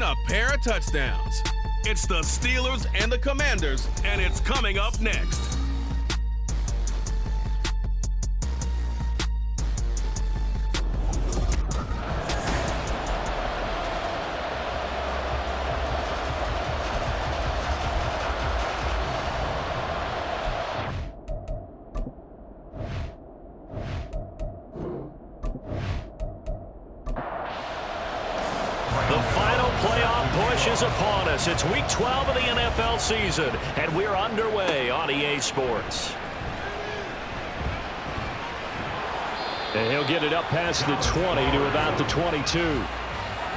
a pair of touchdowns. It's the Steelers and the Commanders, and it's coming up next. The final playoff push is upon us. It's week 12 of the NFL season, and we're underway on EA Sports. And he'll get it up past the 20 to about the 22.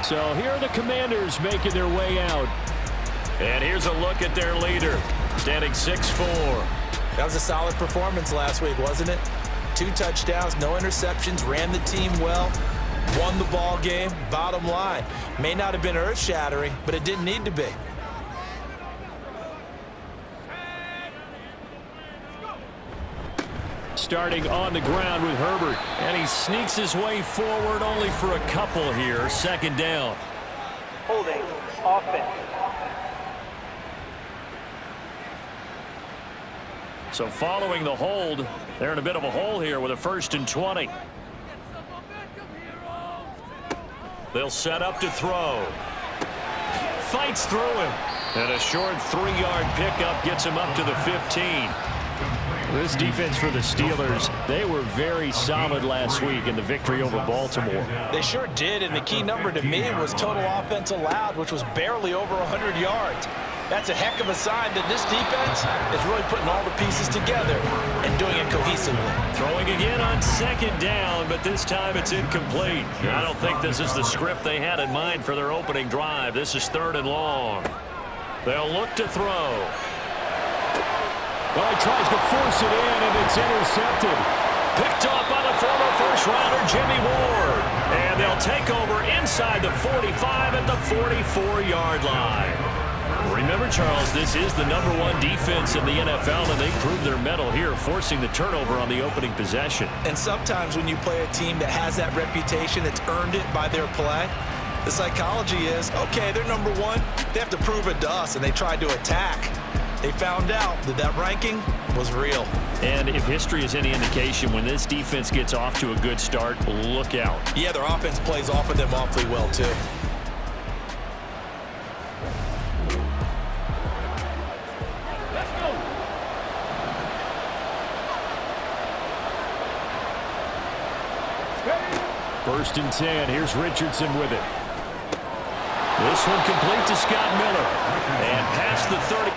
So here are the Commanders making their way out. And here's a look at their leader, standing 6'4". That was a solid performance last week, wasn't it? 2 touchdowns, no interceptions, ran the team well. Won the ball game, bottom line. May not have been earth-shattering, but it didn't need to be. Starting on the ground with Herbert, and he sneaks his way forward only for a couple here. Second down. Holding, offense. So following the hold, they're in a bit of a hole here with a 1st and 20. They'll set up to throw. Fights through him. And a short 3-yard pickup gets him up to the 15. This defense for the Steelers, they were very solid last week in the victory over Baltimore. They sure did, and the key number to me was total offense allowed, which was barely over 100 yards. That's a heck of a sign that this defense is really putting all the pieces together and doing it cohesively. Throwing again on 2nd down, but this time it's incomplete. I don't think this is the script they had in mind for their opening drive. This is 3rd and long. They'll look to throw. Well, he tries to force it in, and it's intercepted. Picked off by the former first-rounder Jimmy Ward. And they'll take over inside the 45 at the 44-yard line. Remember, Charles, this is the #1 defense in the NFL, and they proved their mettle here, forcing the turnover on the opening possession. And sometimes when you play a team that has that reputation, that's earned it by their play, the psychology is, okay, they're #1. They have to prove it to us, and they tried to attack. They found out that that ranking was real. And if history is any indication, when this defense gets off to a good start, look out. Yeah, their offense plays off of them awfully well, too. First and 10. Here's Richardson with it. This one complete to Scott Miller. And past the 30.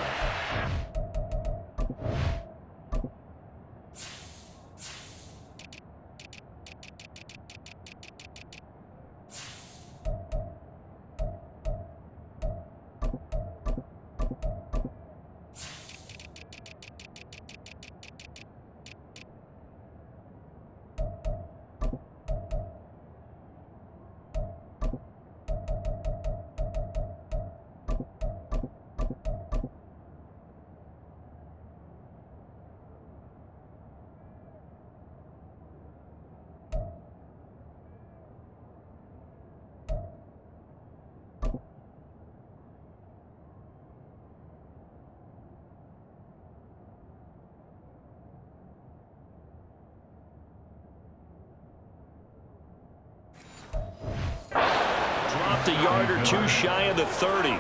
A yard or 2 shy of the 30.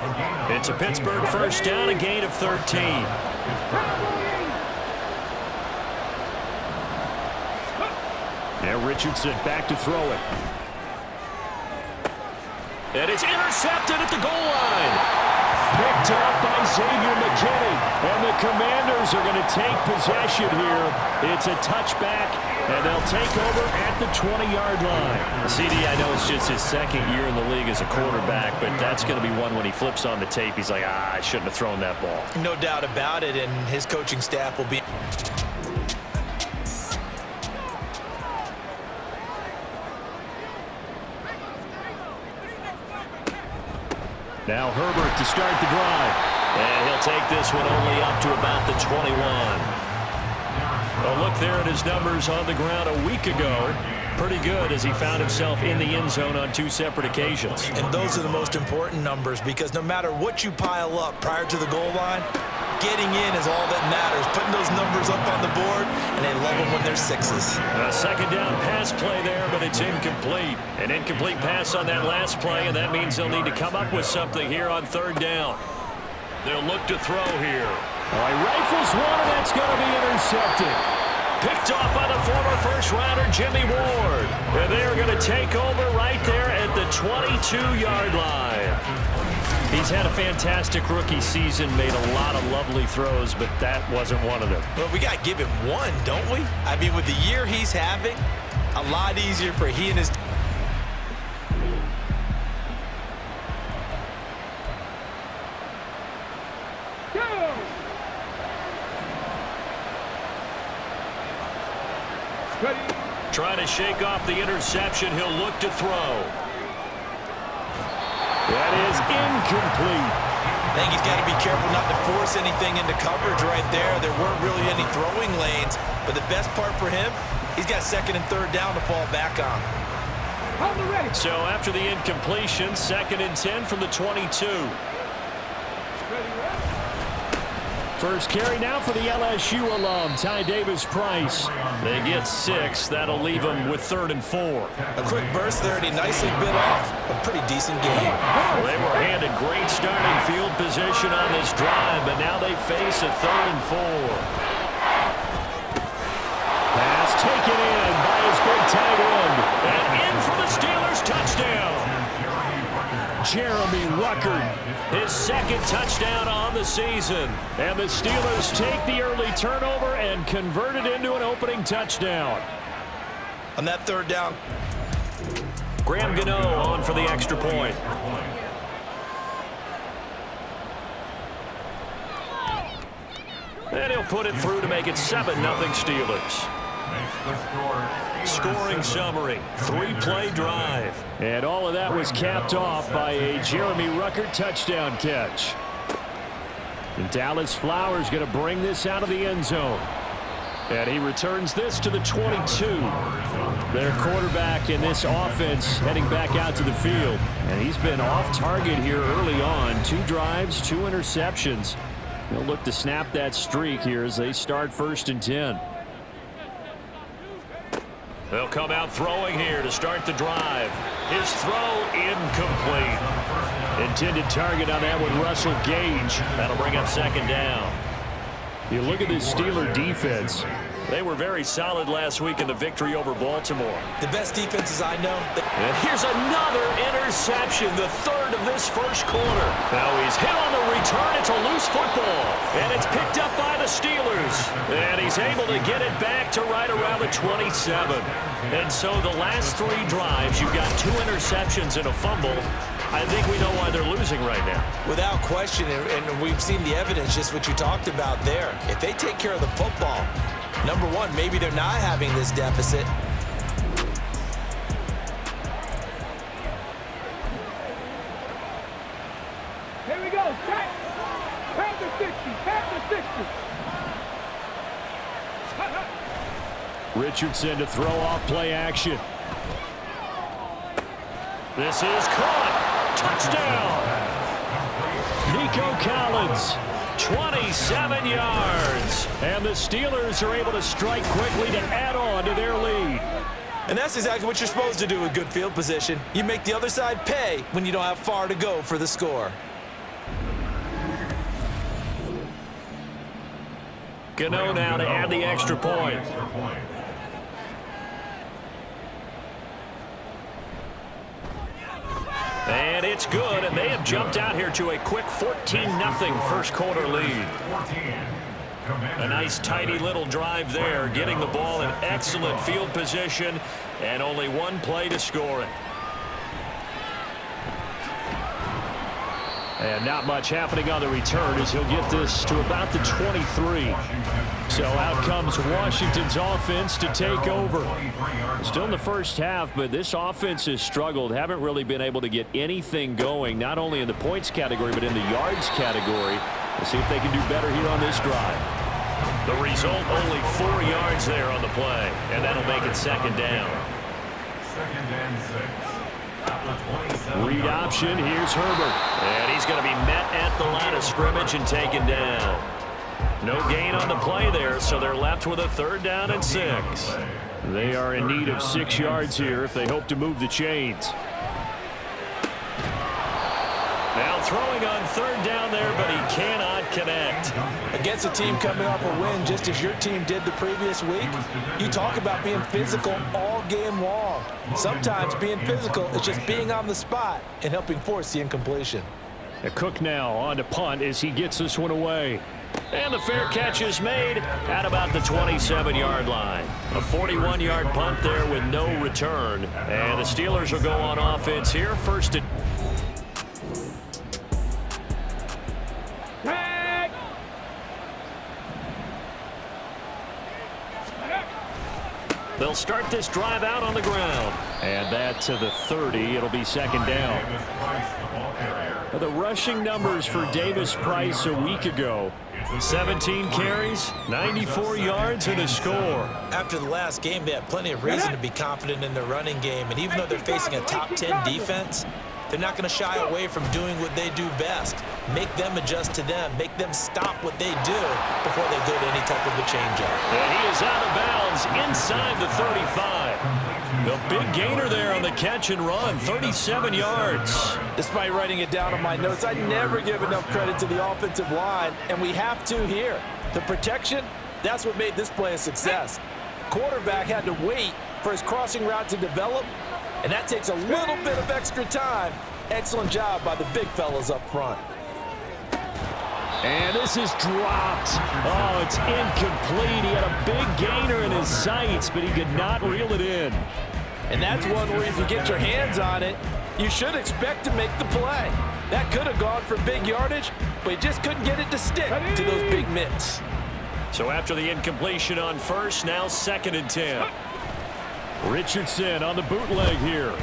It's a Pittsburgh first down, a gain of 13. Now Richardson back to throw it. And it's intercepted at the goal line. Picked up by Xavier McKinney. And the Commanders are going to take possession here. It's a touchback, and they'll take over at the 20-yard line. CD, I know it's just his 2nd year in the league as a quarterback, but that's going to be one when he flips on the tape. He's like, I shouldn't have thrown that ball. No doubt about it, and his coaching staff will be... Now Herbert to start the drive. And he'll take this one only up to about the 21. A look there at his numbers on the ground a week ago. Pretty good as he found himself in the end zone on 2 separate occasions. And those are the most important numbers because no matter what you pile up prior to the goal line, getting in is all that matters. Putting those numbers up on the board, and they love them when they're 6s. A second down pass play there, but it's incomplete. An incomplete pass on that last play, and that means they'll need to come up with something here on 3rd down. They'll look to throw here. All right, rifles one, and that's going to be intercepted. Picked off by the former first-rounder Jimmy Ward. And they are going to take over right there at the 22-yard line. He's had a fantastic rookie season, made a lot of lovely throws, but that wasn't one of them. Well, we got to give him one, don't we? I mean, with the year he's having, a lot easier for he and his... Trying to shake off the interception. He'll look to throw. That is incomplete. I think he's got to be careful not to force anything into coverage right there. There weren't really any throwing lanes, but the best part for him, he's got 2nd and 3rd down to fall back on. So after the incompletion, 2nd and 10 from the 22. First carry now for the LSU alum, Ty Davis-Price. They get 6. That'll leave them with 3rd and 4. A quick burst there, and he nicely bit off a pretty decent game. Well, they were handed great starting field position on this drive, but now they face a 3rd and 4. Pass taken in by his big tight end. And in for the Steelers touchdown. Jeremy Ruckert. His 2nd touchdown on the season. And the Steelers take the early turnover and convert it into an opening touchdown. On that 3rd down. Graham Gano on for the extra point. And he'll put it through to make it 7-0 Steelers. Scoring summary, 3-play drive. And all of that was capped off by a Jeremy Ruckert touchdown catch. And Dallas Flowers going to bring this out of the end zone. And he returns this to the 22. Their quarterback in this offense heading back out to the field. And he's been off target here early on. 2 drives, 2 interceptions. He'll look to snap that streak here as they start 1st and 10. They'll come out throwing here to start the drive. His throw incomplete. Intended target on that one, Russell Gage. That'll bring up 2nd down. You look at this Steeler defense. They were very solid last week in the victory over Baltimore. The best defenses I know. And here's another interception, the 3rd of this 1st quarter. Now he's hit on the return. It's a loose football. And it's picked up by the Steelers. And he's able to get it back to right around the 27. And so the last 3 drives, you've got 2 interceptions and a fumble. I think we know why they're losing right now. Without question, and we've seen the evidence, just what you talked about there. If they take care of the football, number one, maybe they're not having this deficit. Here we go. Back. Back to 60. Back to 60. Richardson to throw off play action. This is caught. Touchdown. Nico Collins. 27 yards. And the Steelers are able to strike quickly to add on to their lead. And that's exactly what you're supposed to do with good field position. You make the other side pay when you don't have far to go for the score. Gano now to add the extra point. And it's good, and they have jumped out here to a quick 14-0 first quarter lead. A nice, tidy little drive there, getting the ball in excellent field position, and only 1 play to score it. And not much happening on the return as he'll get this to about the 23. So out comes Washington's offense to take over. Still in the first half, but this offense has struggled. Haven't really been able to get anything going, not only in the points category, but in the yards category. We'll see if they can do better here on this drive. The result, only 4 yards there on the play, and that'll make it second down. Second and 6. Read option. Here's Herbert. And he's going to be met at the line of scrimmage and taken down. No gain on the play there, so they're left with a 3rd down and 6. They are in need of 6 yards here if they hope to move the chains. Now throwing on 3rd down there, but he cannot connect. Against a team coming off a win just as your team did the previous week, you talk about being physical all game long. Sometimes being physical is just being on the spot and helping force the incompletion. Cook now on to punt as he gets this one away. And the fair catch is made at about the 27-yard line. A 41-yard punt there with no return. And the Steelers will go on offense here. First and... They'll start this drive out on the ground. And that to the 30. It'll be second down. The rushing numbers for Davis Price a week ago. 17 carries, 94 yards, and a score. After the last game, they have plenty of reason to be confident in their running game. And even though they're facing a top 10 defense, they're not going to shy away from doing what they do best. Make them adjust to them. Make them stop what they do before they go to any type of a change-up. And he is out of bounds inside the 35. The big gainer there on the catch and run, 37 yards. Despite writing it down on my notes, I never give enough credit to the offensive line, and we have to here. The protection, that's what made this play a success. Quarterback had to wait for his crossing route to develop, and that takes a little bit of extra time. Excellent job by the big fellas up front. And this is dropped. Oh, it's incomplete. He had a big gainer in his sights, but he could not reel it in. And that's one where if you get your hands on it, you should expect to make the play. That could have gone for big yardage, but he just couldn't get it to stick to those big mitts. So after the incompletion on first, now 2nd and 10. Richardson on the bootleg here. And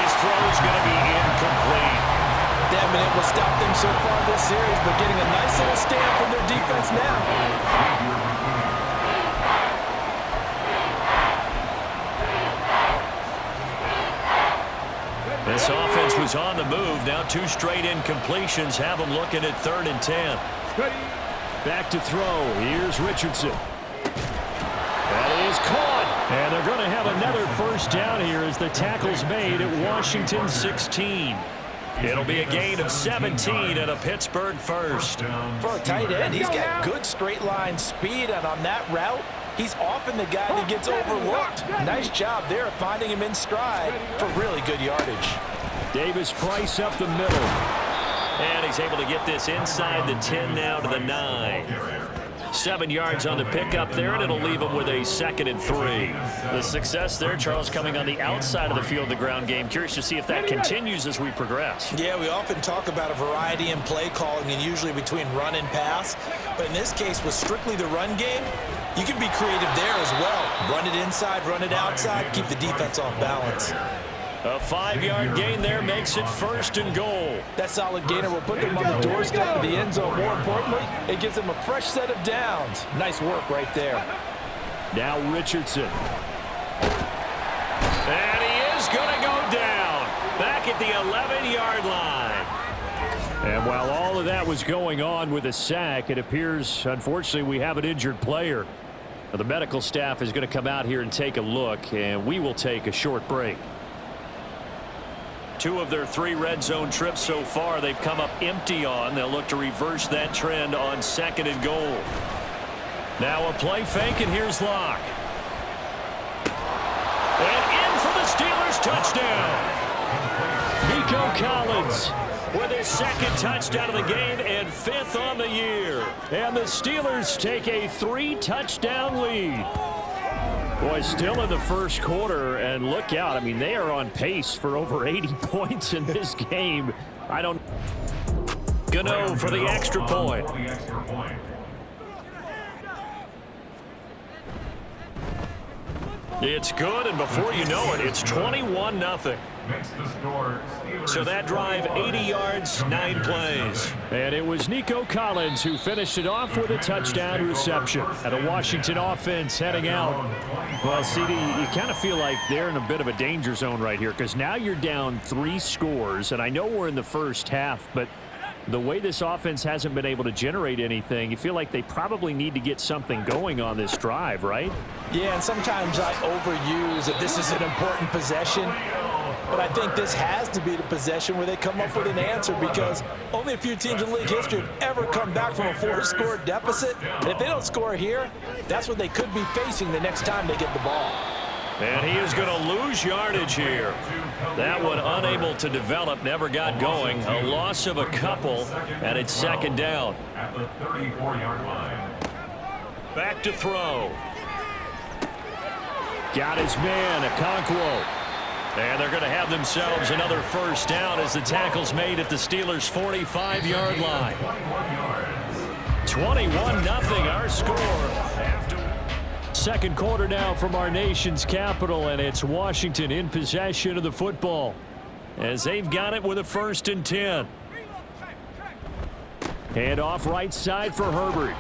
his throw is going to be incomplete. That minute will stop them so far this series, but getting a nice little stand from their defense now. This offense was on the move. Now 2 straight incompletions have them looking at 3rd and 10. Back to throw. Here's Richardson. That is caught. And they're going to have another first down here as the tackle's made at Washington 16. It'll be a gain of 17 and a Pittsburgh first. For a tight end, he's got good straight line speed, and on that route, he's often the guy that gets overlooked. Nice job there finding him in stride for really good yardage. Davis Price up the middle. And he's able to get this inside the 10 now to the 9. 7 yards on the pickup there, and it'll leave him with a 2nd and 3. The success there, Charles, coming on the outside of the field, the ground game. Curious to see if that continues as we progress. Yeah, we often talk about a variety in play calling and usually between run and pass. But in this case, with strictly the run game, you can be creative there as well. Run it inside, run it outside, keep the defense off balance. A 5-yard gain there makes it 1st and goal. That solid gainer will put them on the doorstep of the end zone. More importantly, it gives them a fresh set of downs. Nice work right there. Now Richardson. And he is going to go down. Back at the 11-yard line. And while all of that was going on with a sack, it appears, unfortunately, we have an injured player. Now, the medical staff is going to come out here and take a look, and we will take a short break. 2 of their 3 red zone trips so far they've come up empty on. They'll look to reverse that trend on 2nd and goal. Now a play fake, and here's Locke. And in for the Steelers touchdown. Nico Collins with his 2nd touchdown of the game and 5th on the year. And the Steelers take a 3-touchdown lead. Boy, still in the first quarter, and look out. I mean, they are on pace for over 80 points in this game. I don't... Gano for the extra point. It's good, and before you know it, it's 21-0. Makes the score Steelers. So that drive, 80 yards, 9 plays. And it was Nico Collins who finished it off with a touchdown reception. And a Washington offense heading out. Well, CD, you kind of feel like they're in a bit of a danger zone right here because now you're down 3 scores. And I know we're in the first half, but the way this offense hasn't been able to generate anything, you feel like they probably need to get something going on this drive, right? Yeah, and sometimes I overuse that this is an important possession. But I think this has to be the possession where they come up with an answer because only a few teams in league history have ever come back from a 4-score deficit. And if they don't score here, that's what they could be facing the next time they get the ball. And he is going to lose yardage here. That one unable to develop, never got going. A loss of a couple, and it's second down. At the 34-yard line. Back to throw. Got his man, Okonkwo. And they're going to have themselves another first down as the tackle's made at the Steelers' 45-yard line. 21-0 our score. Second quarter now from our nation's capital, and it's Washington in possession of the football as they've got it with a 1st and 10. Hand off right side for Herbert.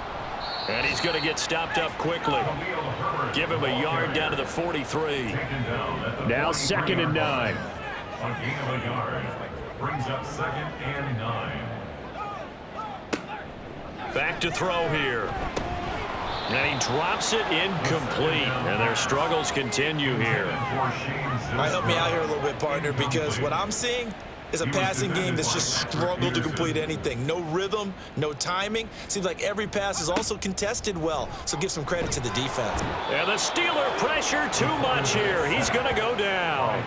And he's going to get stopped up quickly. Give him a yard down to the 43. Now 2nd and 9. A gain of a yard brings up 2nd and 9. Back to throw here. And he drops it incomplete. And their struggles continue here. All right, help me out here a little bit, partner, because what I'm seeing is a passing game that's just struggled to complete anything. No rhythm, no timing. Seems like every pass is also contested well, so give some credit to the defense. And the Steeler pressure too much here. He's going to go down.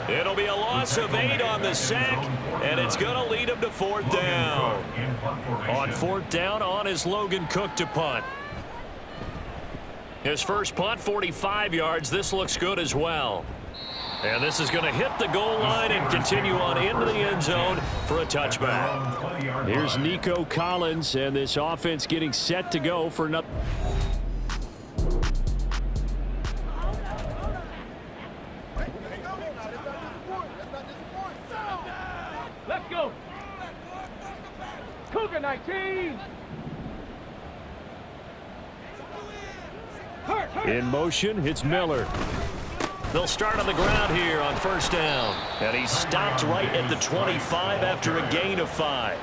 It'll be a loss of 8 on the sack, and it's going to lead him to 4th down. On 4th down, on is Logan Cook to punt. His first punt, 45 yards. This looks good as well. And this is going to hit the goal line and continue on into the end zone for a touchback. Here's Nico Collins, and this offense getting set to go for another. Let's go. Cougar 19. In motion, it's Miller. They'll start on the ground here on 1st down. And he stopped right at the 25 after a gain of 5.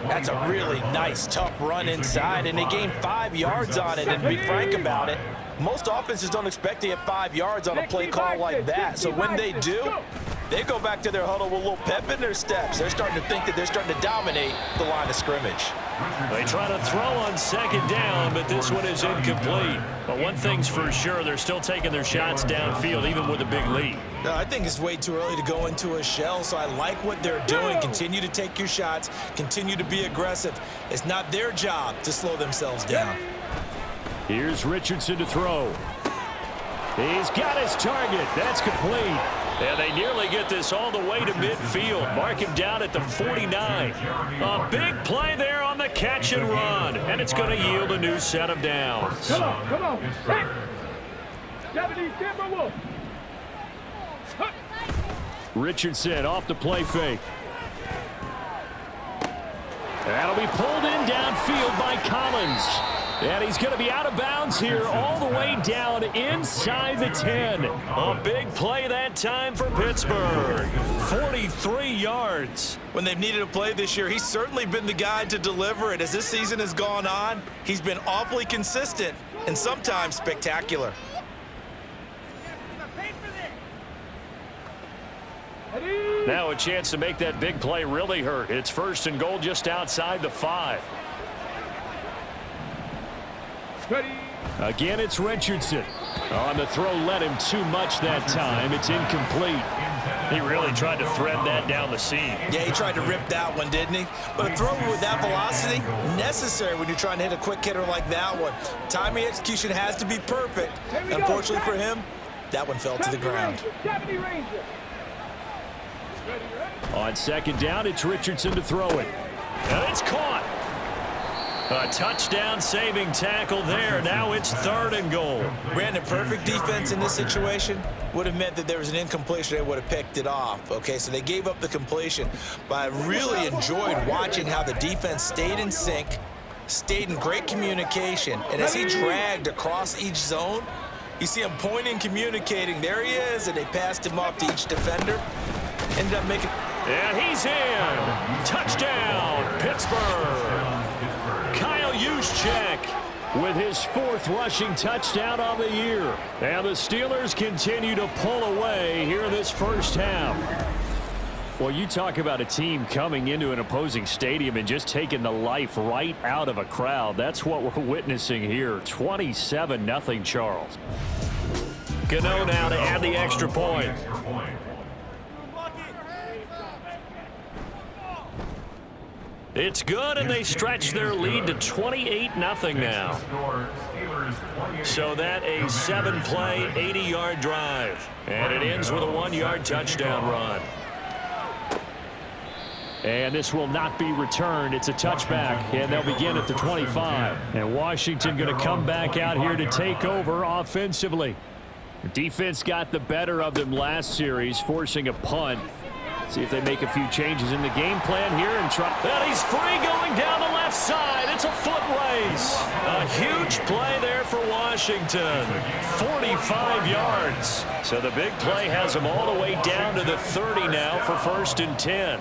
That's a really nice, tough run inside, and they gained 5 yards on it. And to be frank about it, most offenses don't expect to get 5 yards on a play call like that. So when they do, they go back to their huddle with a little pep in their steps. They're starting to think that they're starting to dominate the line of scrimmage. They try to throw on 2nd down, but this one is incomplete. But one thing's for sure, they're still taking their shots downfield, even with a big lead. No, I think it's way too early to go into a shell, so I like what they're doing. Continue to take your shots. Continue to be aggressive. It's not their job to slow themselves down. Here's Richardson to throw. He's got his target. That's complete. And they nearly get this all the way to midfield. Mark him down at the 49. A big play there on the catch and run. And it's going to yield a new set of downs. Come on. 70 Timberwolves. Richardson off the play fake. That'll be pulled in downfield by Collins. And he's going to be out of bounds here all the way down inside the 10. A big play that time for Pittsburgh. 43 yards. When they've needed a play this year, he's certainly been the guy to deliver it. As this season has gone on, he's been awfully consistent and sometimes spectacular. Now a chance to make that big play really hurt. It's 1st and goal just outside the 5. Again, it's Richardson. On the throw, led him too much that time. It's incomplete. He really tried to thread that down the seam. Yeah, he tried to rip that one, didn't he? But a throw with that velocity, necessary when you're trying to hit a quick hitter like that one. Timing execution has to be perfect. Unfortunately for him, that one fell to the ground. On 2nd down, it's Richardson to throw it. And it's caught. A touchdown-saving tackle there. Now it's 3rd and goal. Brandon, perfect defense in this situation. would have meant that there was an incompletion. They would have picked it off. Okay, so they gave up the completion. But I really enjoyed watching how the defense stayed in sync, stayed in great communication. And as he dragged across each zone, you see him pointing, communicating. There he is, and they passed him off to each defender. Ended up making... And he's in. Touchdown, Pittsburgh. Kyle Juszczyk with his 4th rushing touchdown on the year. And the Steelers continue to pull away here in this first half. Well, you talk about a team coming into an opposing stadium and just taking the life right out of a crowd. That's what we're witnessing here. 27-0 Charles. Gano now to add the extra point. It's good, and they stretch their lead to 28-0 now. So that a 7-play, 80-yard drive. And it ends with a 1-yard touchdown run. And this will not be returned. It's a touchback, and they'll begin at the 25. And Washington going to come back out here to take over offensively. The defense got the better of them last series, forcing a punt. See if they make a few changes in the game plan here and try. And he's free going down the left side. It's a foot race. A huge play there for Washington. 45 yards. So the big play has him all the way down to the 30 now for 1st and 10.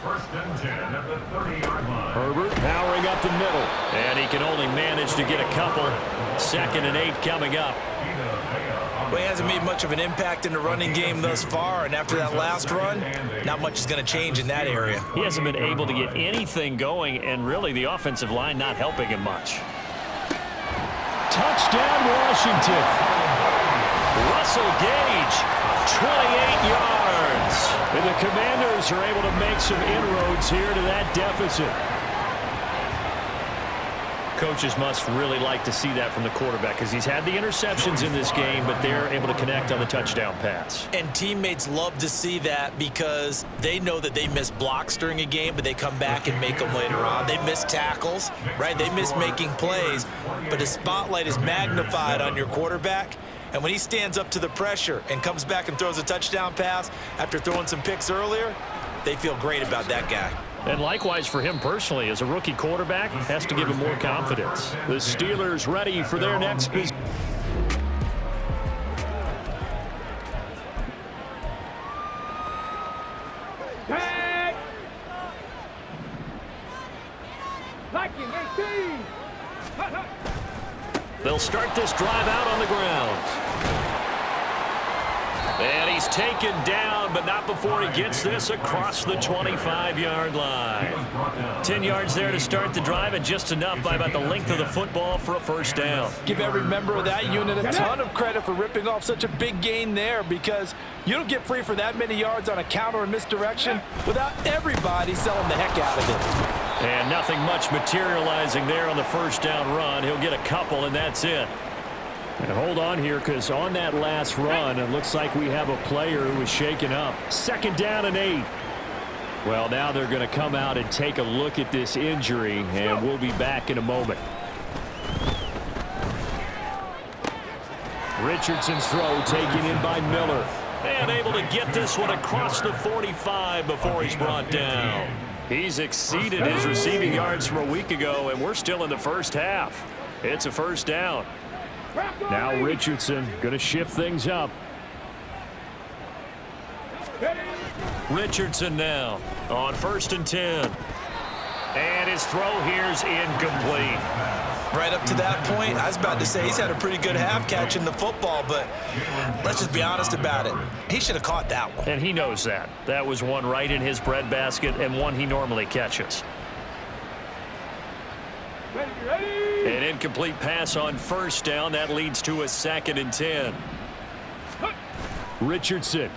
1st and 10 at the 30-yard line. Herbert powering up the middle. And he can only manage to get a couple. 2nd and 8 coming up. Well, he hasn't made much of an impact in the running game thus far, and after that last run, not much is going to change in that area. He hasn't been able to get anything going, and really the offensive line not helping him much. Touchdown, Washington. Russell Gage, 28 yards. And the Commanders are able to make some inroads here to that deficit. Coaches must really like to see that from the quarterback because he's had the interceptions in this game, but they're able to connect on the touchdown pass. And teammates love to see that because they know that they miss blocks during a game, but they come back and make them later on. They miss tackles, right? They miss making plays, but the spotlight is magnified on your quarterback. And when he stands up to the pressure and comes back and throws a touchdown pass after throwing some picks earlier, they feel great about that guy. And likewise for him personally, as a rookie quarterback, has to give him more confidence. The Steelers ready for their next position. Tag! Liking 18! They'll start this drive out on the ground. And he's taken down, but not before he gets this across the 25-yard line. 10 yards there to start the drive, and just enough by about the length of the football for a 1st down. Give every member of that unit a ton of credit for ripping off such a big gain there, because you don't get free for that many yards on a counter and misdirection without everybody selling the heck out of it. And nothing much materializing there on the 1st down run. He'll get a couple, and that's it. And hold on here, because on that last run, it looks like we have a player who was shaken up. 2nd down and 8. Well, now they're going to come out and take a look at this injury, and we'll be back in a moment. Richardson's throw taken in by Miller. And able to get this one across the 45 before he's brought down. He's exceeded his receiving yards from a week ago, and we're still in the first half. It's a 1st down. Now Richardson going to shift things up. Richardson now on 1st and 10. And his throw here's incomplete. Right up to that point, I was about to say he's had a pretty good half catching the football, but let's just be honest about it. He should have caught that one. And he knows that. That was one right in his breadbasket and one he normally catches. An incomplete pass on 1st down. That leads to a 2nd and 10. Richardson.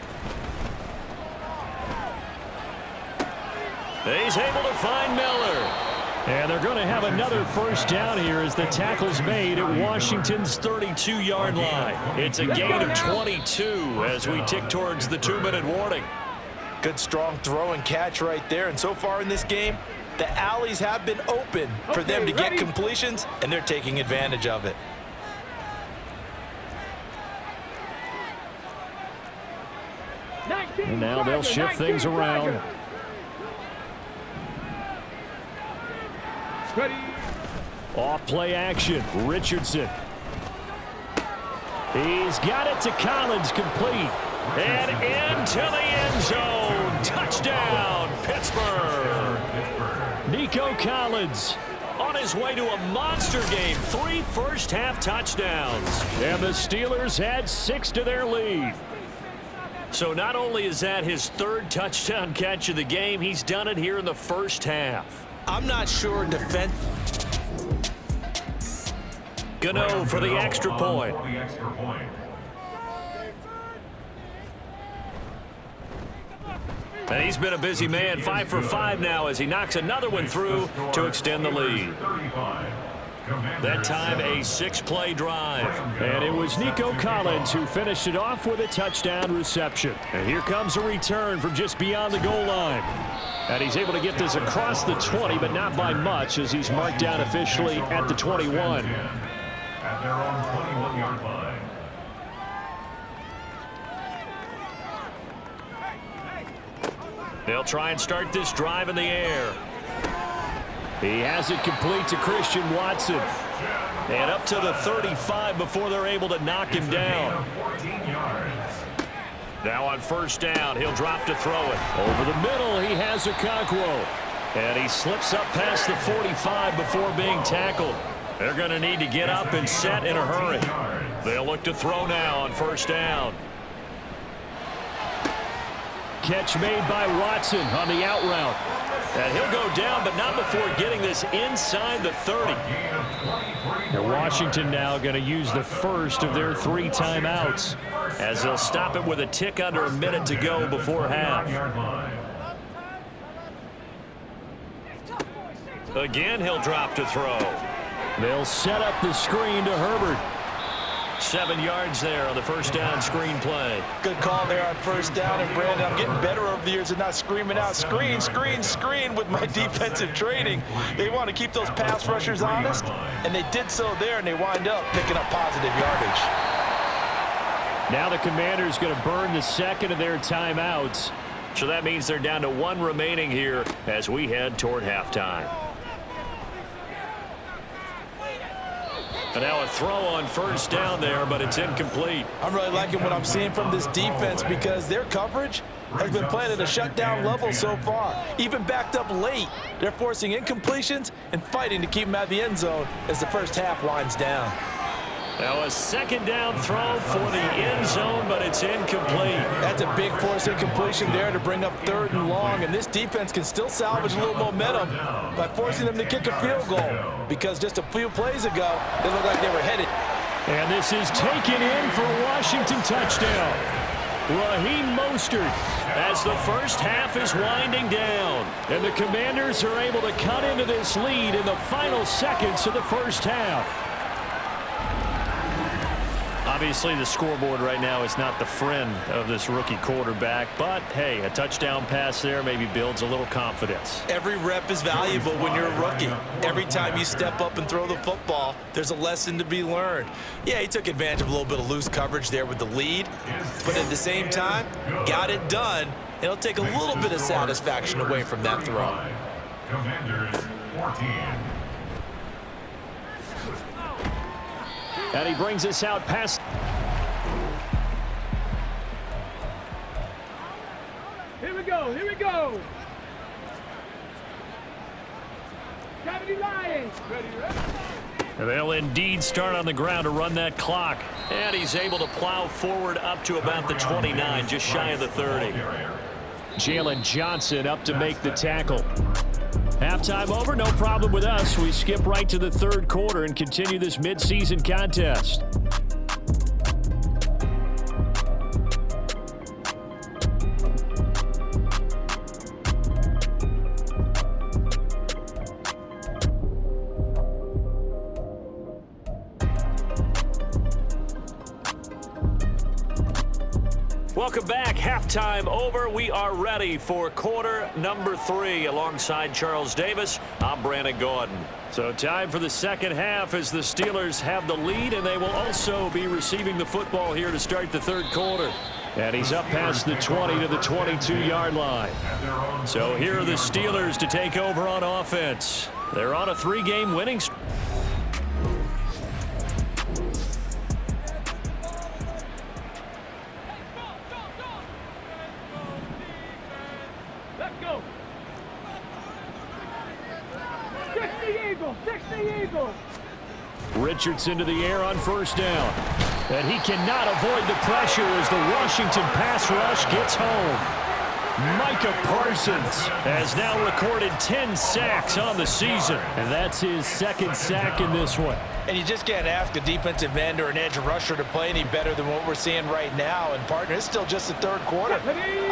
He's able to find Miller. And they're going to have another 1st down here as the tackle's made at Washington's 32-yard line. It's a gain of 22 as we tick towards the 2-minute warning. Good strong throw and catch right there. And so far in this game, the alleys have been open for them to get completions, and they're taking advantage of it. And now they'll shift things around. Off play action. Richardson. He's got it to Collins, complete. And into the end zone. Touchdown, Pittsburgh. Nico Collins on his way to a monster game. 3 first-half touchdowns. And the Steelers add 6 to their lead. So not only is that his 3rd touchdown catch of the game, he's done it here in the first half. I'm not sure defense. Gano for the extra point. And he's been a busy man, 5 for 5 now as he knocks another one through to extend the lead. That time a 6-play drive. And it was Nico Collins who finished it off with a touchdown reception. And here comes a return from just beyond the goal line. And he's able to get this across the 20, but not by much as he's marked down officially at the 21. At their own 21-yard line. They'll try and start this drive in the air. He has it complete to Christian Watson. And up to the 35 before they're able to knock him down. 14 yards. Now on first down, he'll drop to throw it. Over the middle, he has Okonkwo. And he slips up past the 45 before being tackled. They're going to need to get up and set in a hurry. They'll look to throw now on first down. Catch made by Watson on the out route. And he'll go down, but not before getting this inside the 30. And Washington now going to use the first of their 3 timeouts, as they'll stop it with a tick under a minute to go before half. Again, he'll drop to throw. They'll set up the screen to Herbert. 7 yards there on the first down screen play. Good call there on first down. And Brandon, I'm getting better over the years and not screaming out screen, screen, screen with my defensive training. They want to keep those pass rushers honest, and they did so there, and they wind up picking up positive yardage. Now the Commanders going to burn the second of their timeouts. So that means they're down to 1 remaining here as we head toward halftime. And now a throw on first down there, but it's incomplete. I'm really liking what I'm seeing from this defense because their coverage has been playing at a shutdown level so far. Even backed up late, they're forcing incompletions and fighting to keep them out of the end zone as the first half winds down. Now a second down throw for the end zone, but it's incomplete. That's a big force incompletion there to bring up 3rd and long, and this defense can still salvage a little momentum by forcing them to kick a field goal because just a few plays ago, they looked like they were headed. And this is taken in for a Washington touchdown. Raheem Mostert. As the first half is winding down. And the Commanders are able to cut into this lead in the final seconds of the first half. Obviously, the scoreboard right now is not the friend of this rookie quarterback, but hey, a touchdown pass there maybe builds a little confidence. Every rep is valuable when you're a rookie. Every time you step up and throw the football, there's a lesson to be learned. Yeah, he took advantage of a little bit of loose coverage there with the lead, but at the same time, got it done. It'll take a little bit of satisfaction away from that throw. Commanders 14. And he brings us out past. Here we go, here we go. Gravity Lions. Ready, ready. They'll indeed start on the ground to run that clock. And he's able to plow forward up to about the 29, just shy of the 30. Jalen Johnson up to make the tackle. Halftime over, no problem with us. We skip right to the 3rd quarter and continue this midseason contest. Welcome back. Halftime over. We are ready for quarter number 3. Alongside Charles Davis, I'm Brandon Gordon. So time for the second half as the Steelers have the lead, and they will also be receiving the football here to start the 3rd quarter. And he's up past the 20 to the 22-yard line. So here are the Steelers to take over on offense. They're on a 3-game winning streak. Let's go. 60 Eagles, 60 Eagles. Richardson to the air on first down. And he cannot avoid the pressure as the Washington pass rush gets home. Micah Parsons has now recorded 10 sacks on the season. And that's his second sack in this one. And you just can't ask a defensive end or an edge rusher to play any better than what we're seeing right now. And, partner, it's still just the third quarter.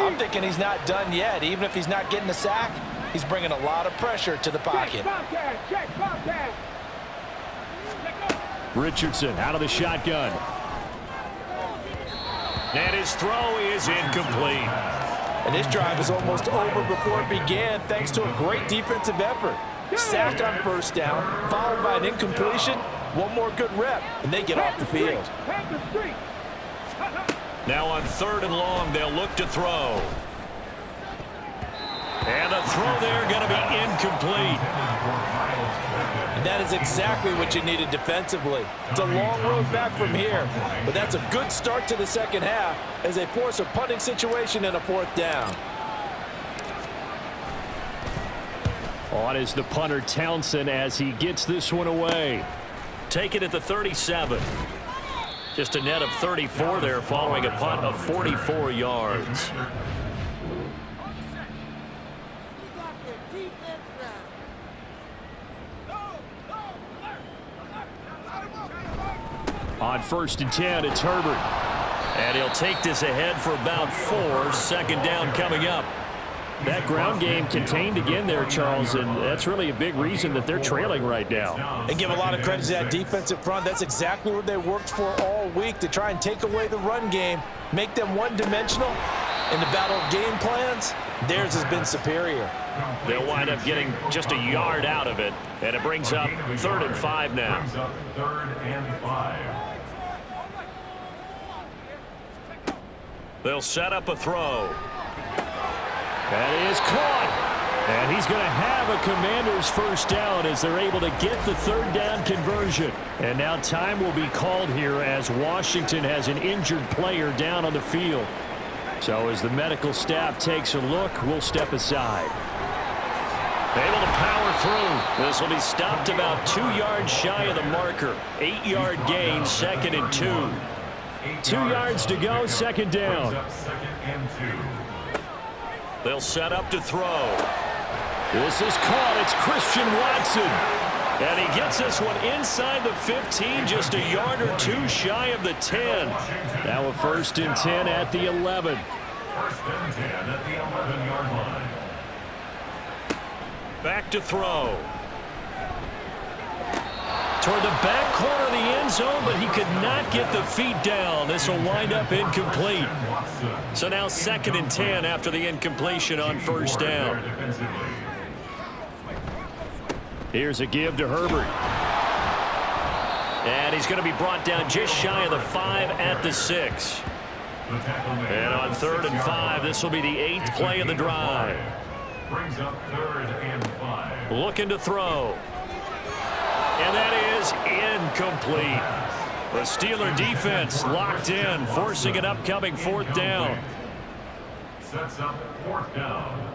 I'm thinking he's not done yet. Even if he's not getting a sack, he's bringing a lot of pressure to the pocket. Check Bobcat. Richardson out of the shotgun. And his throw is incomplete. And this drive is almost over before it began thanks to a great defensive effort. Sack on first down, followed by an incompletion. One more good rep, and they get off the field. Now on 3rd and long, they'll look to throw. And the throw there going to be incomplete. And that is exactly what you needed defensively. It's a long road back from here, but that's a good start to the second half as they force a punting situation and a 4th down. On is the punter Townsend as he gets this one away. Take it at the 37. Just a net of 34 there following a punt of 44 yards. On 1st and 10, it's Herbert. And he'll take this ahead for about 4. 2nd down coming up. That ground game contained again there, Charles, and that's really a big reason that they're trailing right now. And give a lot of credit to that defensive front. That's exactly what they worked for all week, to try and take away the run game, make them one-dimensional. In the battle of game plans, theirs has been superior. They'll wind up getting just a yard out of it, and it brings up 3rd and 5 now. Brings up 3rd and 5. They'll set up a throw. That is caught. And he's going to have a Commander's first down as they're able to get the 3rd down conversion. And now time will be called here as Washington has an injured player down on the field. So as the medical staff takes a look, we'll step aside. Able to power through. This will be stopped about 2 yards shy of the marker. 8-yard gain, 2nd and 2. 2 yards to go, 2nd down. They'll set up to throw. This is caught. It's Christian Watson. And he gets this one inside the 15, just a yard or 2 shy of the 10. Now a 1st and 10 at the 11. 1st and 10 at the 11-yard line. Back to throw. Toward the back corner of the end zone, but he could not get the feet down. This will wind up incomplete. So now 2nd and 10 after the incompletion on 1st down. Here's a give to Herbert. And he's going to be brought down just shy of the 5 at the 6. And on 3rd and 5, this will be the 8th play of the drive. Brings up 3rd and 5. Looking to throw. And that is incomplete. The Steeler defense locked in, forcing an upcoming 4th down. Sets up 4th down.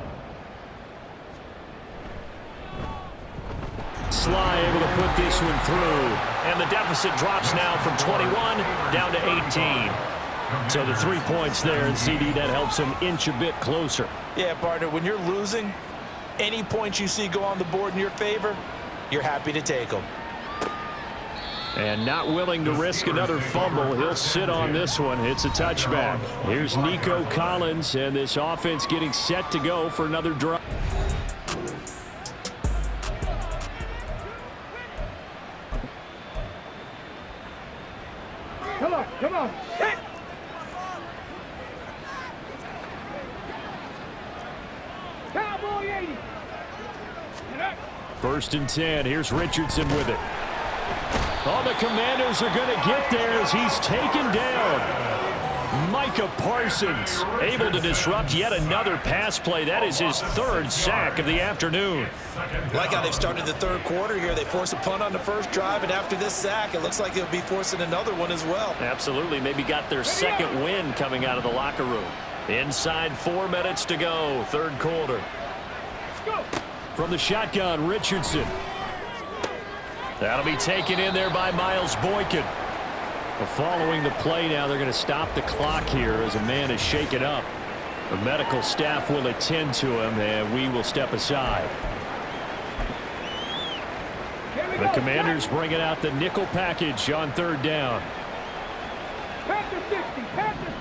Sly able to put this one through. And the deficit drops now from 21 down to 18. So the 3 points there, and CD, that helps them inch a bit closer. Yeah, partner, when you're losing, any points you see go on the board in your favor, you're happy to take them. And not willing to risk another fumble. He'll sit on this one. It's a touchback. Here's Nico Collins, and this offense getting set to go for another drive. Come on. Hit. Cowboy 80. 1st and 10. Here's Richardson with it. Oh, the Commanders are going to get there as he's taken down. Micah Parsons able to disrupt yet another pass play. That is his third sack of the afternoon. Like how they've started the third quarter here. They force a punt on the first drive, and after this sack, it looks like they'll be forcing another one as well. Absolutely. Maybe got their second win coming out of the locker room. Inside 4 minutes to go, third quarter. From the shotgun, Richardson. That'll be taken in there by Miles Boykin. Following the play now, they're going to stop the clock here as a man is shaken up. The medical staff will attend to him, and we will step aside. The Commanders bringing out the nickel package on third down. Panther 60, Panther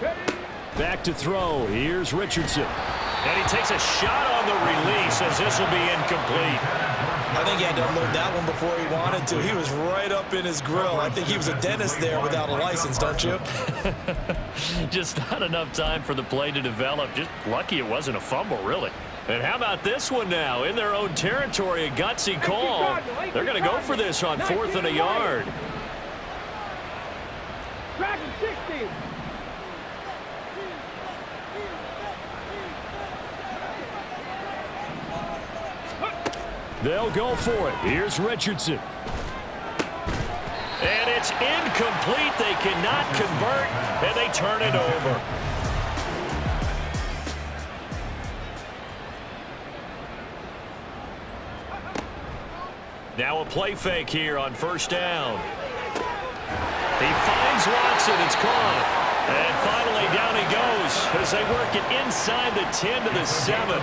60. Back to throw. Here's Richardson. And he takes a shot on the release as this will be incomplete. I think he had to unload that one before he wanted to. He was right up in his grill. I think he was a dentist there without a license, don't you? Just not enough time for the play to develop. Just lucky it wasn't a fumble, really. And how about this one now? In their own territory, a gutsy call. They're going to go for this on 4th and a yard. Dragon 60. They'll go for it. Here's Richardson. And it's incomplete. They cannot convert, and they turn it over. Now a play fake here on first down. He finds Watson. It's caught. And finally down he goes as they work it inside the 10 to the 7.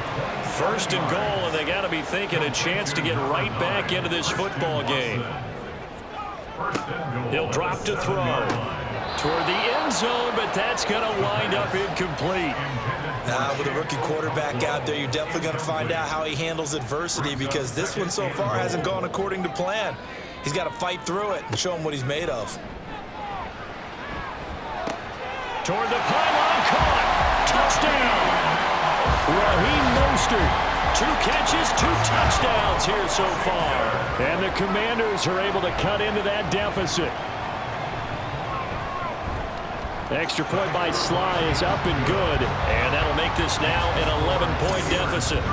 First and goal, and they got to be thinking a chance to get right back into this football game. He'll drop to throw toward the end zone, but that's going to wind up incomplete. With a rookie quarterback out there, you're definitely going to find out how he handles adversity, because this one so far hasn't gone according to plan. He's got to fight through it and show him what he's made of. Toward the pylon, caught. Touchdown. Raheem Mostert. 2 catches, 2 touchdowns here so far. And the Commanders are able to cut into that deficit. Extra point by Sly is up and good. And that'll make this now an 11-point deficit.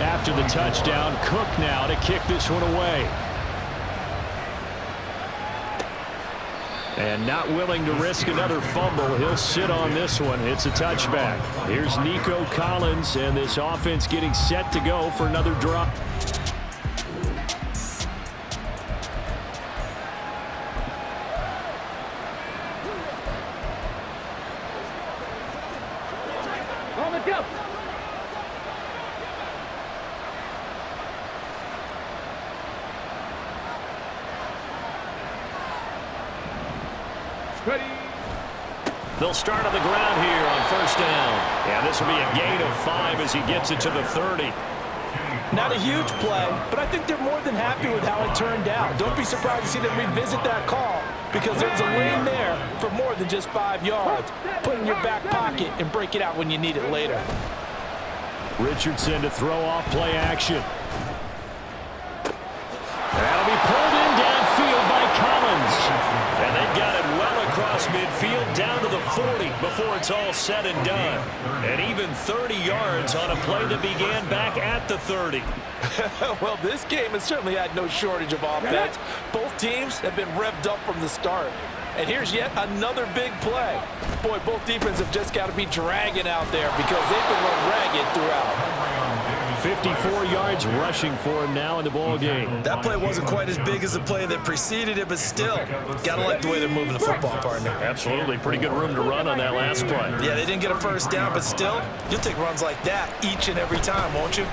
After the touchdown, Cook now to kick this one away. And not willing to risk another fumble. He'll sit on this one. It's a touchback. Here's Nico Collins, and this offense getting set to go for another drop. On the jump. Ready. They'll start on the ground here on first down. Yeah, this will be a gain of 5 as he gets it to the 30. Not a huge play, but I think they're more than happy with how it turned out. Don't be surprised to see them revisit that call, because there's a lane there for more than just 5 yards. Put it in your back pocket and break it out when you need it later. Richardson to throw off play action. That'll be pulled in downfield by Collins. And they've got it well across midfield down to the 40 before it's all said and done. And even 30 yards on a play that began back at the 30. Well, this game has certainly had no shortage of offense. Both teams have been revved up from the start. And here's yet another big play. Boy, both defenses have just got to be dragging out there because they've been run ragged throughout. 54 yards rushing for him now in the ball game. That play wasn't quite as big as the play that preceded it, but still, gotta like the way they're moving the football, partner. Absolutely. Pretty good room to run on that last play. Yeah, they didn't get a first down, but still, you'll take runs like that each and every time, won't you?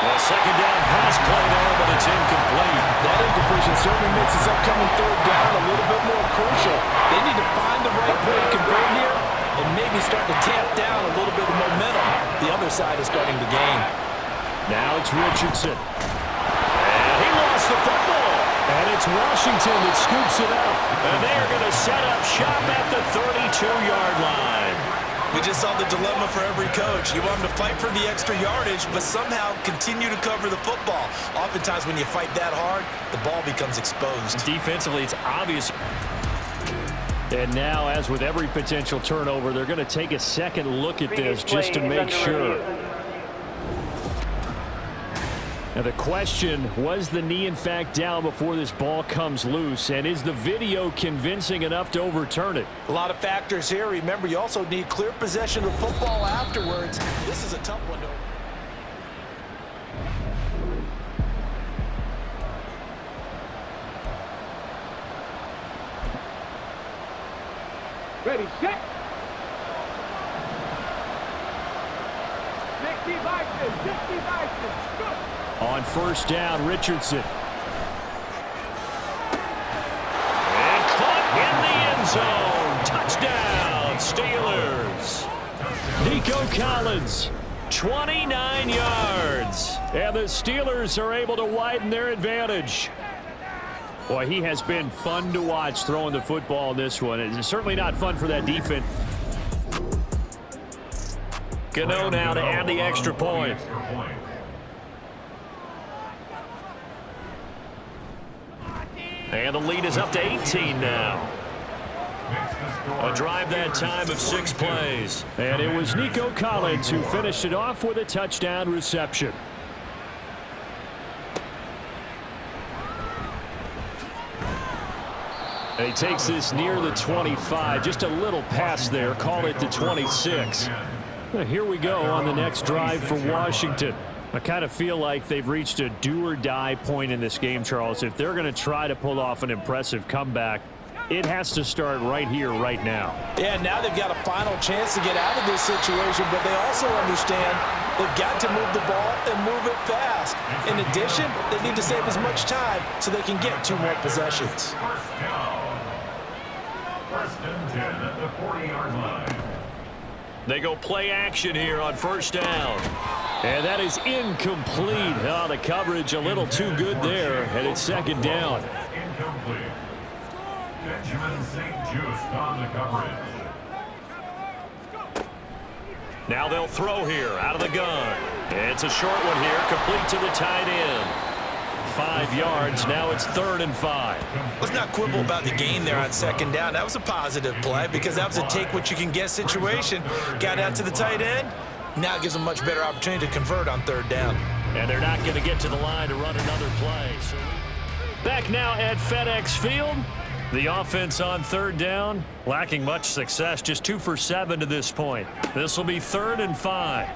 Well, second down pass play there, but it's incomplete. That incompletion certainly makes this upcoming third down a little bit more crucial. They need to find the right play to convert here and maybe start to tamp down a little bit of momentum. The other side is starting to gain. Now it's Richardson. And he lost the football. And it's Washington that scoops it up. And they are going to set up shop at the 32-yard line. We We just saw the dilemma for every coach. You want them to fight for the extra yardage, but somehow continue to cover the football. Oftentimes when you fight that hard, the ball becomes exposed. Defensively, it's obvious. And now, as with every potential turnover, they're going to take a second look at this just to make sure. Now the question, was the knee in fact down before this ball comes loose? And is the video convincing enough to overturn it? A lot of factors here. Remember, you also need clear possession of the football afterwards. This is a tough one to... Ready, set. 60 Vikings, 60 Vikings. Go. On first down, Richardson. And caught in the end zone. Touchdown, Steelers. Nico Collins, 29 yards. And the Steelers are able to widen their advantage. Boy, he has been fun to watch throwing the football in this one. It's certainly not fun for that defense. Gano now to add the extra point. And the lead is up to 18 now. A drive that time of 6 plays. And it was Nico Collins who finished it off with a touchdown reception. And he takes this near the 25, just a little pass there, call it the 26. Well, here we go on the next drive for Washington. I kind of feel like they've reached a do-or-die point in this game, Charles. If they're going to try to pull off an impressive comeback, it has to start right here, right now. Yeah, now they've got a final chance to get out of this situation, but they also understand they've got to move the ball and move it fast. In addition, they need to save as much time so they can get 2 more possessions. First and 10 at the 40-yard line. They go play action here on first down. And that is incomplete. Oh, the coverage a little too good there, and it's second down. Incomplete. Benjamin St. Just on the coverage. Now they'll throw here out of the gun. It's a short one here, complete to the tight end. 5 yards, now it's 3rd and 5. Let's not quibble about the gain there on second down. That was a positive play because that was a take-what-you-can-get situation. Got out to the tight end. Now it gives them a much better opportunity to convert on 3rd down. And they're not going to get to the line to run another play. So back now at FedEx Field. The offense on 3rd down, lacking much success, just 2 for 7 to this point. This will be 3rd and 5.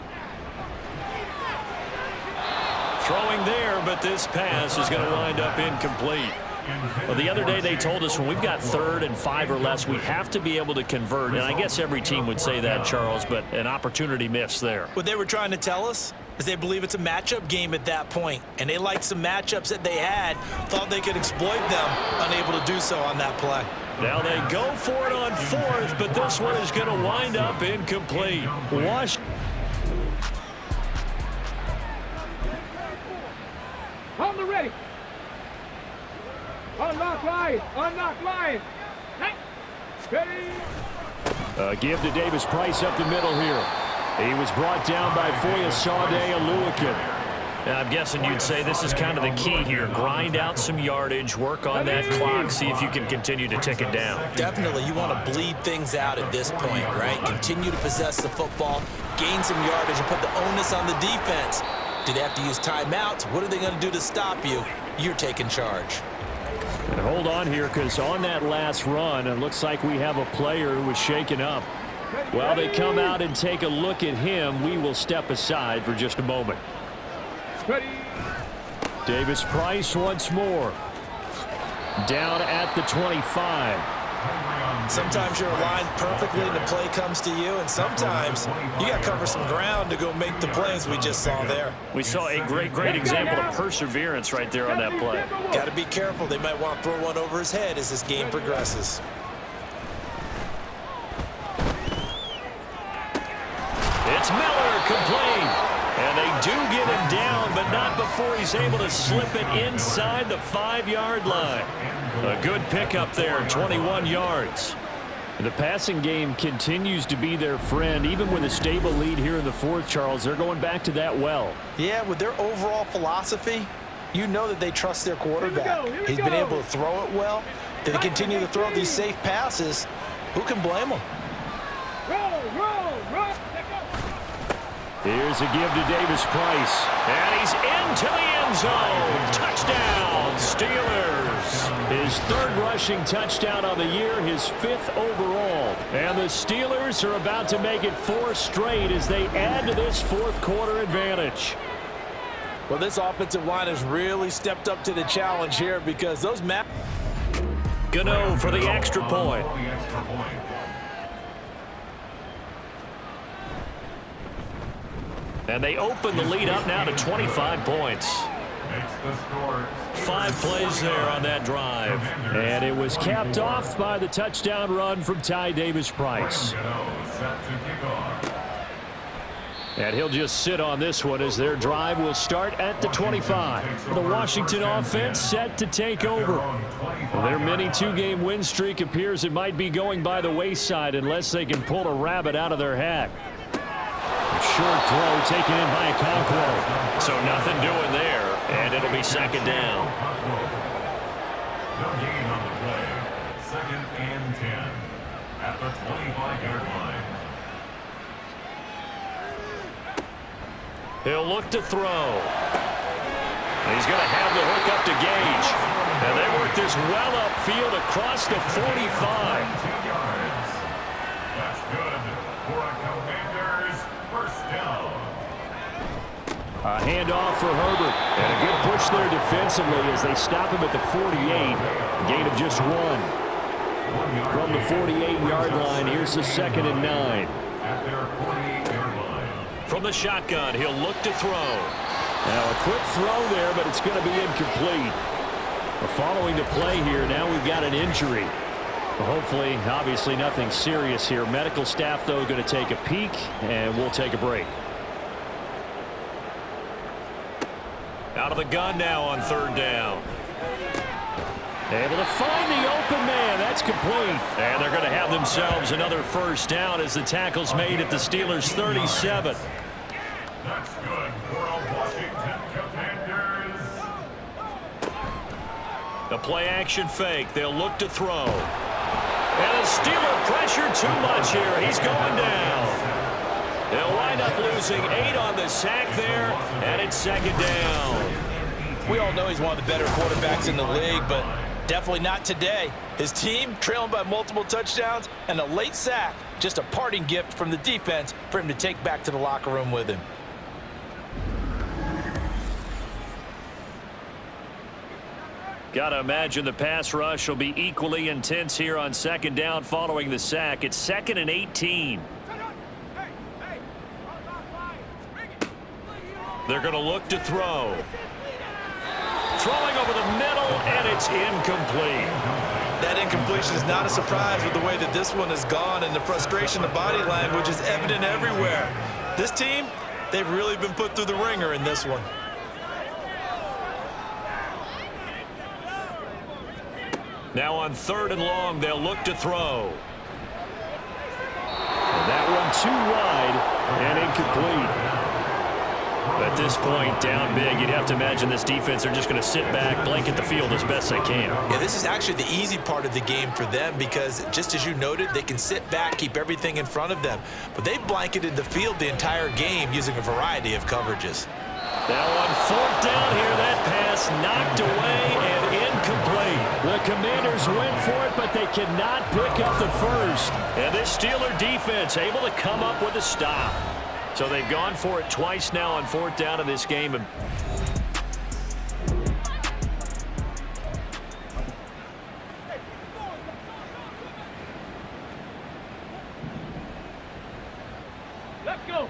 Throwing there, but this pass is going to wind up incomplete. Well, the other day they told us when we've got 3rd and 5 or less, we have to be able to convert. And I guess every team would say that, Charles, but an opportunity missed there. What they were trying to tell us is they believe it's a matchup game at that point, and they liked some matchups that they had, thought they could exploit them, unable to do so on that play. Now they go for it on 4th, but this one is going to wind up incomplete. On the ready. Unlock line. Unlock line. Ready. Give to Davis Price up the middle here. He was brought down by Foyesade Aluakin. And I'm guessing you'd say this is kind of the key here. Grind out some yardage, work on that clock, see if you can continue to tick it down. Definitely, you want to bleed things out at this point, right? Continue to possess the football, gain some yardage, and put the onus on the defense. Do they have to use timeouts? What are they going to do to stop you? You're taking charge. And hold on here, because on that last run, it looks like we have a player who was shaken up. While they come out and take a look at him, we will step aside for just a moment. Ready. Davis Price once more. Down at the 25. Sometimes you're aligned perfectly and the play comes to you, and sometimes you got to cover some ground to go make the plays we just saw there. We saw a great example of perseverance right there on that play. Got to be careful. They might want to throw one over his head as this game progresses. It's Miller complete. And they do get him down, but not before he's able to slip it inside the 5-yard line. A good pickup there, 21 yards. The passing game continues to be their friend. Even with a stable lead here in the fourth, Charles, they're going back to that well. Yeah, with their overall philosophy, you know that they trust their quarterback. He's been able to throw it well. They continue to throw these safe passes. Who can blame them? Here's a give to Davis Price. And he's into the end zone. Touchdown, Steelers. His third rushing touchdown on the year, his fifth overall. And the Steelers are about to make it 4 straight as they add to this fourth quarter advantage. Well, this offensive line has really stepped up to the challenge here because those Gano for the extra point. And they open the lead up now to 25 points. 5 plays there on that drive. And it was capped off by the touchdown run from Ty Davis Price. And he'll just sit on this one as their drive will start at the 25. The Washington offense set to take over. Their mini 2-game win streak appears it might be going by the wayside unless they can pull a rabbit out of their hat. Short throw taken in by Okonkwo. So nothing doing there, and it'll be second down. No gain on the play. 2nd and 10 at the 25-yard line. He'll look to throw. He's going to have the hook up to Gage. And they work this well upfield across the 45. 2 yards. That's good for a Commanders first down. A handoff for Herbert. And a good push there defensively as they stop him at the 48. Gain of just 1. From the 48-yard line, here's the 2nd and 9. At their 48-yard line. From the shotgun, he'll look to throw. Now a quick throw there, but it's going to be incomplete. Following the play here, now we've got an injury. Hopefully, obviously nothing serious here. Medical staff, though, going to take a peek, and we'll take a break. Out of the gun now on 3rd down. Able to find the open man. That's complete. And they're going to have themselves another first down as the tackle's made at the Steelers' 37. That's good for a Washington Commanders. The play-action fake. They'll look to throw. And the Steeler pressure too much here. He's going down. They'll wind up losing 8 on the sack there, and it's 2nd down. We all know he's one of the better quarterbacks in the league, but definitely not today. His team trailing by multiple touchdowns and a late sack. Just a parting gift from the defense for him to take back to the locker room with him. Gotta imagine the pass rush will be equally intense here on 2nd down following the sack. It's 2nd and 18. They're going to look to throw. Throwing over the middle, and it's incomplete. That incompletion is not a surprise with the way that this one has gone, and the frustration, the body language is evident everywhere. This team, they've really been put through the ringer in this one. Now on 3rd and long, they'll look to throw. And that one too wide and incomplete. At this point, down big, you'd have to imagine this defense are just going to sit back, blanket the field as best they can. Yeah, this is actually the easy part of the game for them because, just as you noted, they can sit back, keep everything in front of them. But they've blanketed the field the entire game using a variety of coverages. Now on 4th down here, that pass knocked away and incomplete. The Commanders went for it, but they cannot pick up the first. And this Steeler defense able to come up with a stop. So they've gone for it twice now on 4th down in this game. Let's go.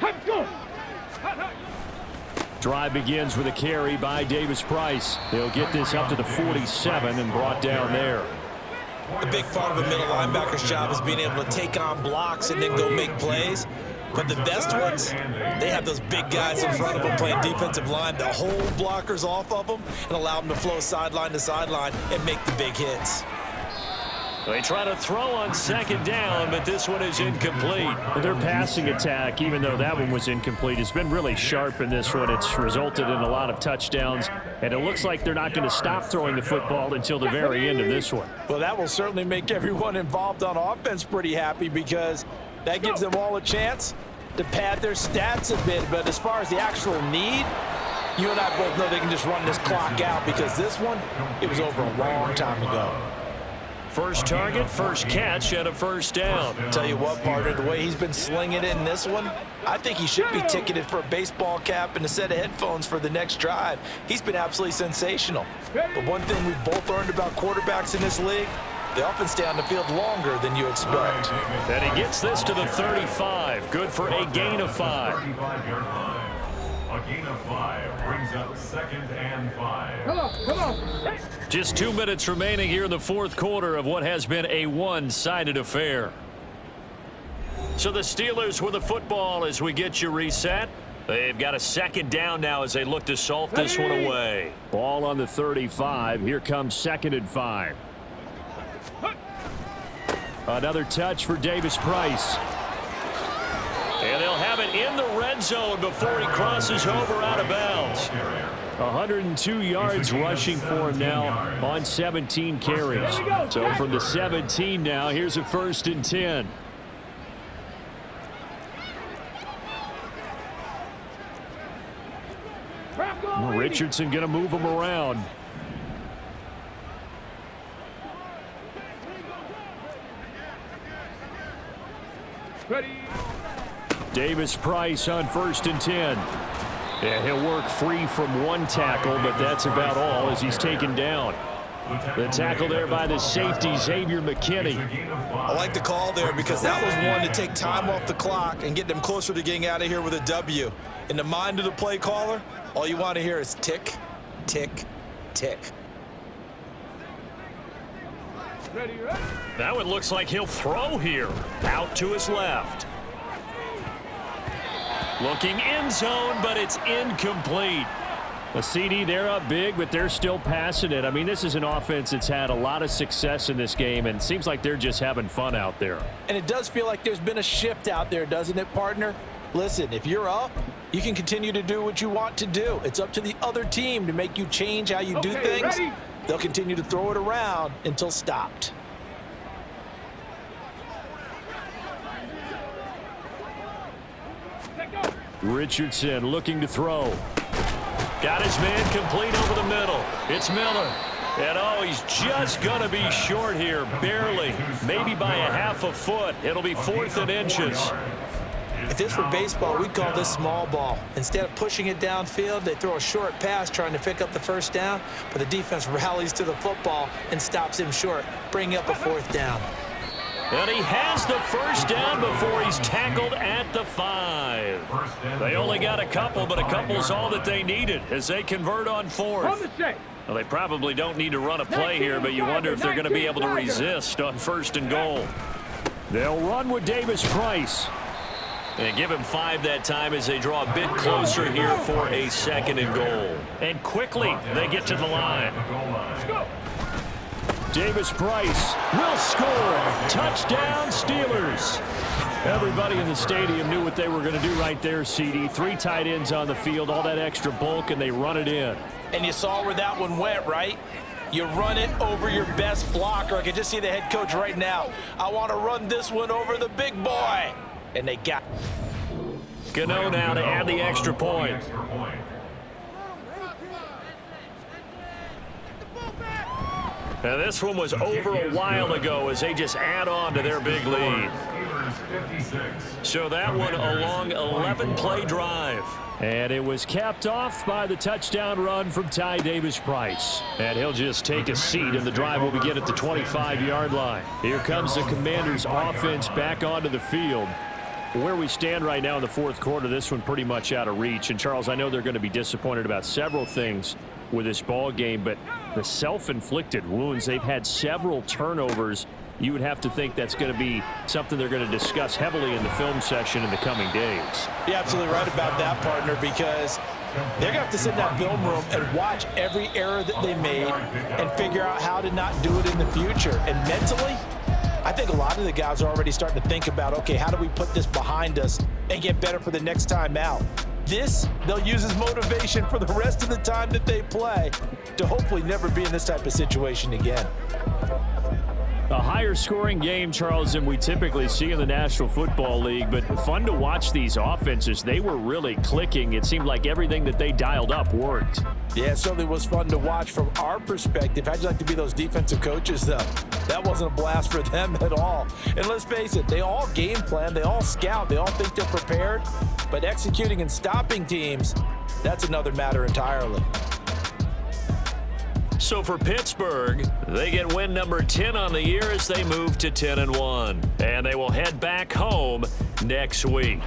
Let's go. Drive begins with a carry by Davis Price. He'll get this up to the 47 and brought down there. A big part of a middle linebacker's job is being able to take on blocks and then go make plays. But the best ones, they have those big guys in front of them playing defensive line that hold blockers off of them and allow them to flow sideline to sideline and make the big hits. They try to throw on second down, but this one is incomplete. Their passing attack, even though that one was incomplete, has been really sharp in this one. It's resulted in a lot of touchdowns, and it looks like they're not going to stop throwing the football until the very end of this one. Well, that will certainly make everyone involved on offense pretty happy because that gives them all a chance to pad their stats a bit. But as far as the actual need, you and I both know they can just run this clock out because this one, it was over a long time ago. First target, first catch, and a first down. Tell you what, partner, the way he's been slinging it in this one, I think he should be ticketed for a baseball cap and a set of headphones for the next drive. He's been absolutely sensational. But one thing we've both learned about quarterbacks in this league, they often stay on the field longer than you expect. And he gets this to the 35. Good for a gain of 5. 35-yard line. A gain of 5 brings up 2nd and 5. Come on. Hey. Just 2 minutes remaining here in the fourth quarter of what has been a one-sided affair. So the Steelers with the football as we get you reset. They've got a second down now as they look to salt this one away. Ball on the 35. Here comes 2nd and 5. Another touch for Davis Price. And they'll have it in the red zone before he crosses over out of bounds. 102 yards rushing for him now on 17 carries. So from the 17 now, here's a 1st and 10. Richardson going to move him around. Ready. Davis Price on 1st and 10. Yeah, he'll work free from one tackle, but that's about all as he's taken down. The tackle there by the safety, Xavier McKinney. I like the call there because that was one to take time off the clock and get them closer to getting out of here with a W. In the mind of the play caller, all you want to hear is tick, tick, tick. Ready. That one looks like he'll throw here. Out to his left. Looking end zone, but it's incomplete. A CD, they're up big, but they're still passing it. I mean, this is an offense that's had a lot of success in this game, and it seems like they're just having fun out there. And it does feel like there's been a shift out there, doesn't it, partner? Listen, if you're up, you can continue to do what you want to do. It's up to the other team to make you change how you do things. Ready. They'll continue to throw it around until stopped. Richardson looking to throw. Got his man complete over the middle. It's Miller. And oh, he's just going to be short here, barely. Maybe by a half a foot. It'll be 4th and inches. If this were baseball, we'd call this small ball. Instead of pushing it downfield, they throw a short pass trying to pick up the 1st down, but the defense rallies to the football and stops him short, bringing up a 4th down. And he has the 1st down before he's tackled at the 5. They only got a couple, but a couple's all that they needed as they convert on 4th. On the set. Well, they probably don't need to run a play here, but you wonder if they're going to be able to resist on 1st and goal. They'll run with Davis Price. And give him 5 that time as they draw a bit closer here for a 2nd and goal. And quickly, they get to the line. Let's go. Davis Price will score. Touchdown, Steelers. Everybody in the stadium knew what they were going to do right there, CD. 3 tight ends on the field, all that extra bulk, and they run it in. And you saw where that one went, right? You run it over your best blocker. I can just see the head coach right now. I want to run this one over the big boy. And they got Gano now to add the extra point. Now this one was over a while ago as they just add on to their big lead. So that one a long 11-play drive. And it was capped off by the touchdown run from Ty Davis Price. And he'll just take a seat, and the drive will begin at the 25-yard line. Here comes the Commanders' offense back onto the field. Where we stand right now in the fourth quarter, this one pretty much out of reach. And, Charles, I know they're going to be disappointed about several things with this ball game, but The self-inflicted wounds. They've had several turnovers. You would have to think that's going to be something they're going to discuss heavily in the film session in the coming days. You're absolutely right about that, partner, because they're going to have to sit in that film room and watch every error that they made and figure out how to not do it in the future. And mentally, I think a lot of the guys are already starting to think about, okay, how do we put this behind us and get better for the next time out? This, they'll use as motivation for the rest of the time that they play to hopefully never be in this type of situation again. A higher scoring game, Charles, than we typically see in the National Football League, but fun to watch these offenses. They were really clicking. It seemed like everything that they dialed up worked. Yeah, it certainly was fun to watch from our perspective. How'd you like to be those defensive coaches, though? That wasn't a blast for them at all. And let's face it, they all game plan, they all scout, they all think they're prepared, but executing and stopping teams, that's another matter entirely. So for Pittsburgh, they get win number 10 on the year as they move to 10-1. And they will head back home next week.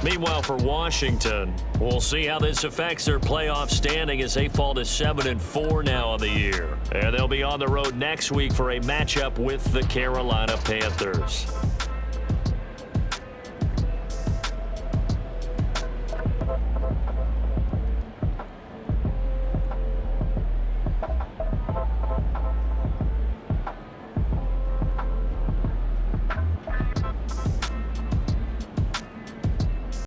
Meanwhile, for Washington, we'll see how this affects their playoff standing as they fall to 7-4 now on the year. And they'll be on the road next week for a matchup with the Carolina Panthers.